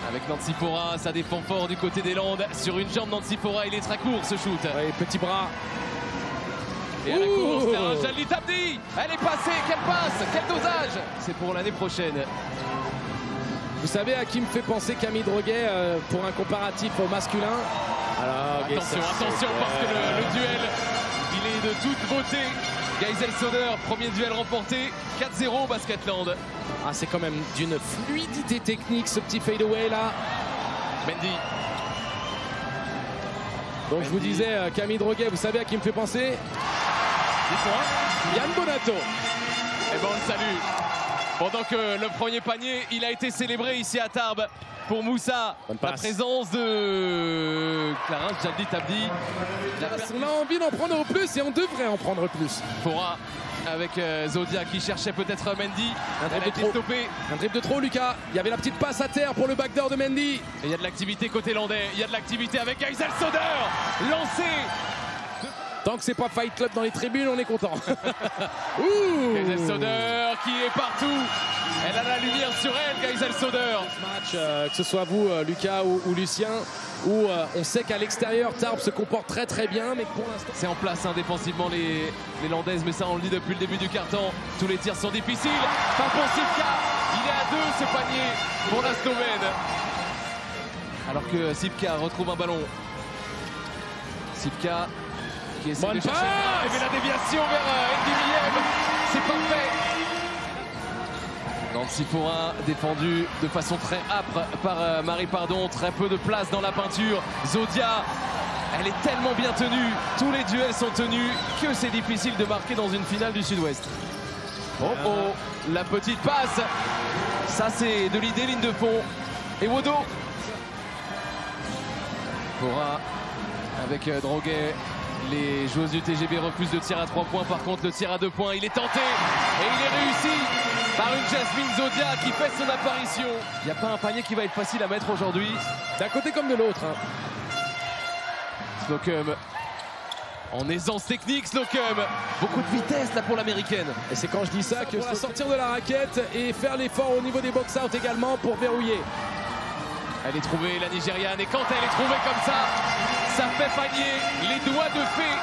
Avec Nancy Fora, ça défend fort du côté des Landes. Sur une jambe, Nancy Fora, il est très court ce shoot. Ouais, petit bras. Et à la course, c'est un Jallit Abdi. Elle est passée, quelle passe, quel dosage. C'est pour l'année prochaine. Vous savez à qui me fait penser Camille Droguet pour un comparatif au masculin? Alors, attention, attention, parce que le duel, il est de toute beauté. Geisel Soder, premier duel remporté, 4-0 au Basketland. Ah, c'est quand même d'une fluidité technique ce petit fadeaway là. Mendy. Donc je vous disais, Camille Droguet, vous savez à qui me fait penser? Yann Bonato. Et ben on le salue. Pendant que le premier panier, il a été célébré ici à Tarbes pour Moussa. La présence de Clarence Jallit Abdi. On a envie d'en prendre plus et on devrait en prendre plus. Fora avec Zodia qui cherchait peut-être Mendy. Elle a été stoppée. Un dribble de trop, Lucas. Il y avait la petite passe à terre pour le backdoor de Mendy. Et il y a de l'activité côté landais. Il y a de l'activité avec Geisel Soder. Lancé. Tant que c'est pas Fight Club dans les tribunes, on est content. Geisel Soder qui est partout. Elle a la lumière sur elle, Geisel Soder. Match, que ce soit vous, Lucas ou Lucien, où on sait qu'à l'extérieur, Tarbes se comporte très très bien, mais pour l'instant... C'est en place hein, défensivement les Landaises, mais ça on le dit depuis le début du carton. Tous les tirs sont difficiles. Pas pour Sipka. Il est à 2 ce panier pour la Slovène. Alors que Sipka retrouve un ballon. Sipka qui essaie de chercher la déviation vers Endimiyev. C'est parfait. Nancy Fora défendu de façon très âpre par Marie Pardon. Très peu de place dans la peinture. Zodia, elle est tellement bien tenue. Tous les duels sont tenus que c'est difficile de marquer dans une finale du Sud-Ouest. Oh oh, la petite passe. Ça c'est de l'idée, ligne de fond. Et Wodo. Fora avec Droguet. Les joueuses du TGB refusent le tir à 3 points. Par contre, le tir à 2 points, il est tenté. Et il est réussi par une Jasmine Zodia qui fait son apparition. Il n'y a pas un panier qui va être facile à mettre aujourd'hui. D'un côté comme de l'autre. Hein. Slocum. En aisance technique, Slocum. Beaucoup de vitesse là pour l'américaine. Et c'est quand je dis ça que faut sortir de la raquette et faire l'effort au niveau des box-out également pour verrouiller. Elle est trouvée, la Nigériane. Et quand elle est trouvée comme ça fait panier. Les doigts de fée.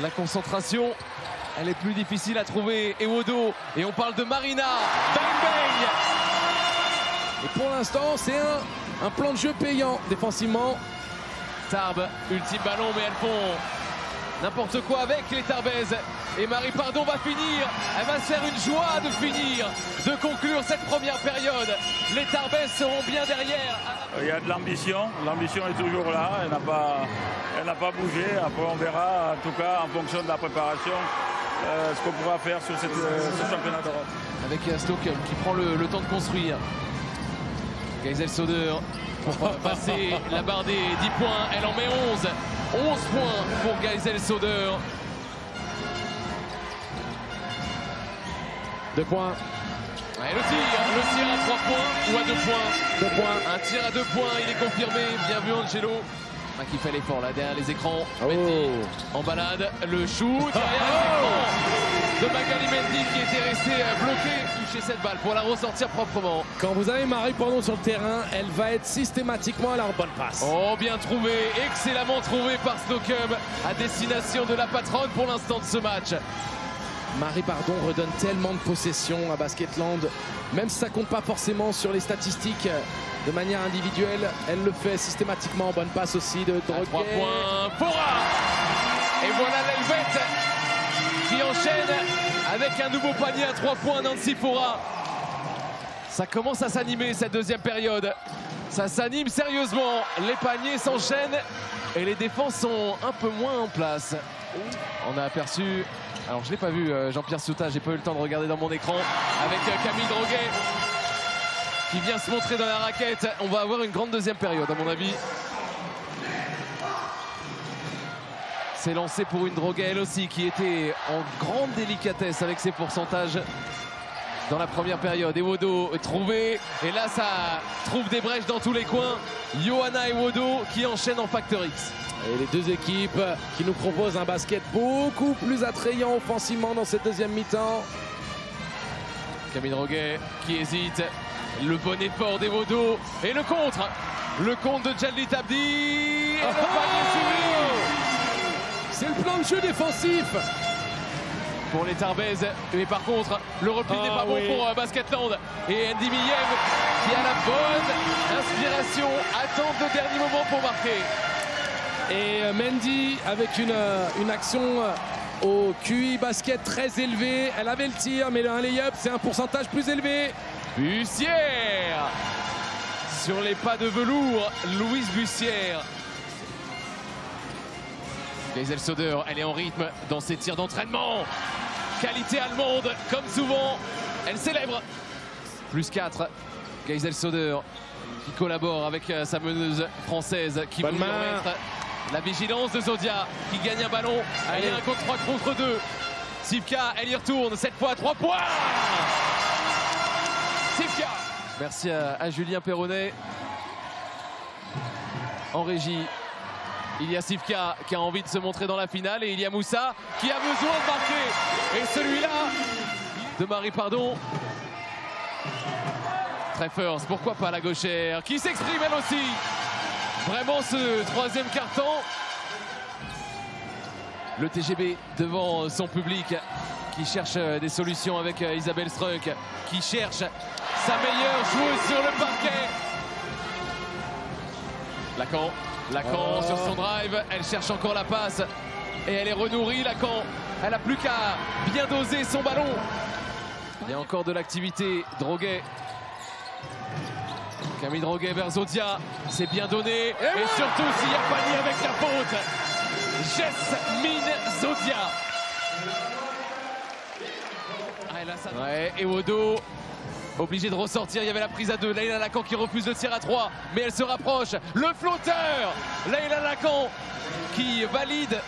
La concentration, elle est plus difficile à trouver. Ewodo. Et on parle de Marina. Bang bang. Et pour l'instant, c'est un plan de jeu payant défensivement. Tarbes, ultime ballon, mais elles font n'importe quoi avec les Tarbaises. Et Marie Pardon va finir. Elle va se faire une joie de finir, de conclure cette première période. Les Tarbaises seront bien derrière. Il y a de l'ambition. L'ambition est toujours là. Elle n'a pas bougé. Après, on verra, en tout cas, en fonction de la préparation, ce qu'on pourra faire sur ce championnat d'Europe. Avec Slocum qui prend le temps de construire. Geisel Soder pour passer la barre des 10 points. Elle en met 11. 11 points pour Geisel Soder. 2 points. Ouais, le tir à 3 points ou à 2 points. 2 points. Un tir à 2 points, il est confirmé. Bien vu Angelo. Qui fait l'effort là derrière les écrans. Mendy en balade, le shoot derrière les écrans de Magali Mendy qui était resté bloqué, toucher cette balle pour la ressortir proprement. Quand vous avez Marie Pardon sur le terrain, elle va être systématiquement à la bonne passe. Oh, bien trouvé, excellemment trouvé par Slocum à destination de la patronne pour l'instant de ce match. Marie Pardon redonne tellement de possession à Basketland, même si ça compte pas forcément sur les statistiques de manière individuelle, elle le fait systématiquement. Bonne passe aussi de Droguet. 3 points, Fora. Et voilà l'Helvète qui enchaîne avec un nouveau panier à 3 points, Nancy Fora. Ça commence à s'animer cette deuxième période. Ça s'anime sérieusement. Les paniers s'enchaînent et les défenses sont un peu moins en place. On a aperçu, alors je ne l'ai pas vu, Jean-Pierre Souta, j'ai pas eu le temps de regarder dans mon écran, avec Camille Droguet qui vient se montrer dans la raquette. On va avoir une grande deuxième période à mon avis. C'est lancé pour une Droguet elle aussi qui était en grande délicatesse avec ses pourcentages dans la première période. Ewodo trouvé et là ça trouve des brèches dans tous les coins. Johanna Ewodo qui enchaîne en Factor X. Et les deux équipes qui nous proposent un basket beaucoup plus attrayant offensivement dans cette deuxième mi-temps. Camille Droguet qui hésite. Le bon effort des Wodo et le contre. Le contre de Djallit Abdi. Et le panier suivi. C'est le plan de jeu défensif Pour les Tarbes. Mais par contre, le repli n'est pas bon pour Basketland. Et Andy Miyem qui a la bonne inspiration. Attend le dernier moment pour marquer. Et Mendy avec une action au QI basket très élevé. Elle avait le tir, mais un lay-up, c'est un pourcentage plus élevé. Bussière sur les pas de velours, Louise Bussière. Geisel Soder, elle est en rythme dans ses tirs d'entraînement. Qualité allemande, comme souvent, elle célèbre. Plus 4, Geisel Soder qui collabore avec sa meneuse française qui va mettre la vigilance de Zodia qui gagne un ballon. Elle est 1 contre 3 contre 2. Sivka, elle y retourne, cette fois à 3 points. Sivka. Merci à Julien Perronnet. En régie, il y a Sivka qui a envie de se montrer dans la finale et il y a Moussa qui a besoin de marquer. Et celui-là de Marie Pardon. Treffers, pourquoi pas la gauchère qui s'exprime elle aussi. Vraiment ce troisième quart-temps. Le TGB devant son public qui cherche des solutions avec Isabelle Struck qui cherche sa meilleure joueuse sur le parquet. Lacan sur son drive, elle cherche encore la passe et elle est renourrie. Lacan, elle n'a plus qu'à bien doser son ballon. Il y a encore de l'activité. Droguet. Camille Droguet vers Zodia, c'est bien donné. Et surtout s'il y a panier avec la faute. Jasmine Zodia. Ouais, et Wodo obligé de ressortir, il y avait la prise à 2. Leïla Lacan qui refuse le tir à 3, mais elle se rapproche. Le flotteur, Leïla Lacan qui valide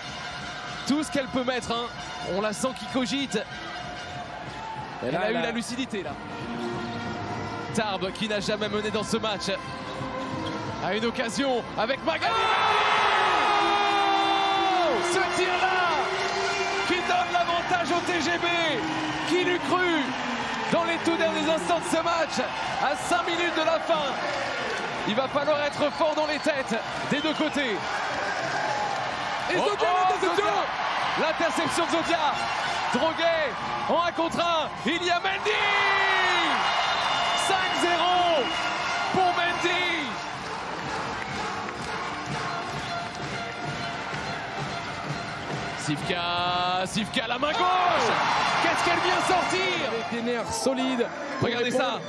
tout ce qu'elle peut mettre. Hein. On la sent qui cogite. Elle a eu la lucidité là. Tarbes qui n'a jamais mené dans ce match a une occasion avec Magali. Ce tir-là qui donne l'avantage au TGB. Qui l'eût cru dans les tout derniers instants de ce match à 5 minutes de la fin. Il va falloir être fort dans les têtes des deux côtés. Et Zodia, l'interception de Zodia. Droguet en 1 contre 1. Il y a Mendy. 5-0 pour Mendy. Sivka, la main gauche. Qu'est-ce qu'elle vient sortir? Avec des nerfs solides. Regardez ça.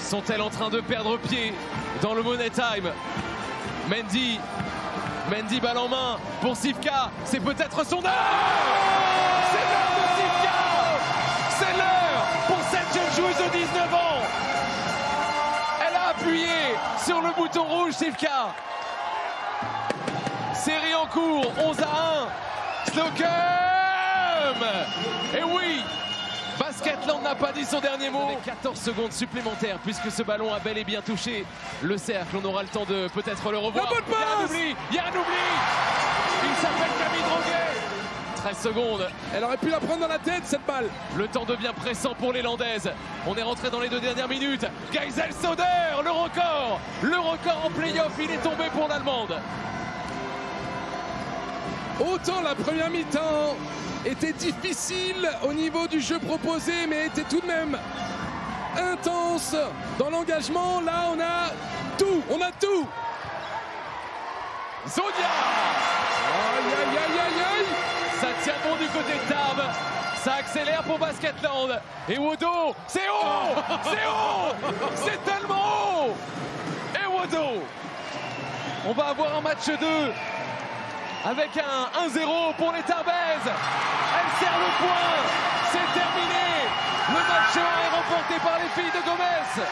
Sont-elles en train de perdre pied dans le Money Time? Mendy, balle en main pour Sivka. C'est peut-être son heure. C'est l'heure de Sivka. C'est l'heure pour cette jeune joueuse de 19 ans. Elle a appuyé sur le bouton rouge, Sivka. Série en cours, 11-1. Slocum. Et oui, Basketland n'a pas dit son dernier mot. Avec 14 secondes supplémentaires puisque ce ballon a bel et bien touché le cercle. On aura le temps de peut-être le revoir. Il y a un oubli. Il s'appelle Camille Droguet. 13 secondes. Elle aurait pu la prendre dans la tête cette balle. Le temps devient pressant pour les Landaises. On est rentré dans les 2 dernières minutes. Geisel Soder, le record. Le record en play-off, il est tombé pour l'Allemande. Autant la première mi-temps était difficile au niveau du jeu proposé, mais était tout de même intense dans l'engagement. Là, on a tout. Zodia. Aïe. Ça tient bon du côté de Tarbes. Ça accélère pour Basketland. Et Wodo, c'est haut. C'est tellement haut. Et Wodo. On va avoir un match 2. Avec un 1-0 pour les Tarbaises. Elle sert le point. C'est terminé. Le match 1 est remporté par les filles de Gomez.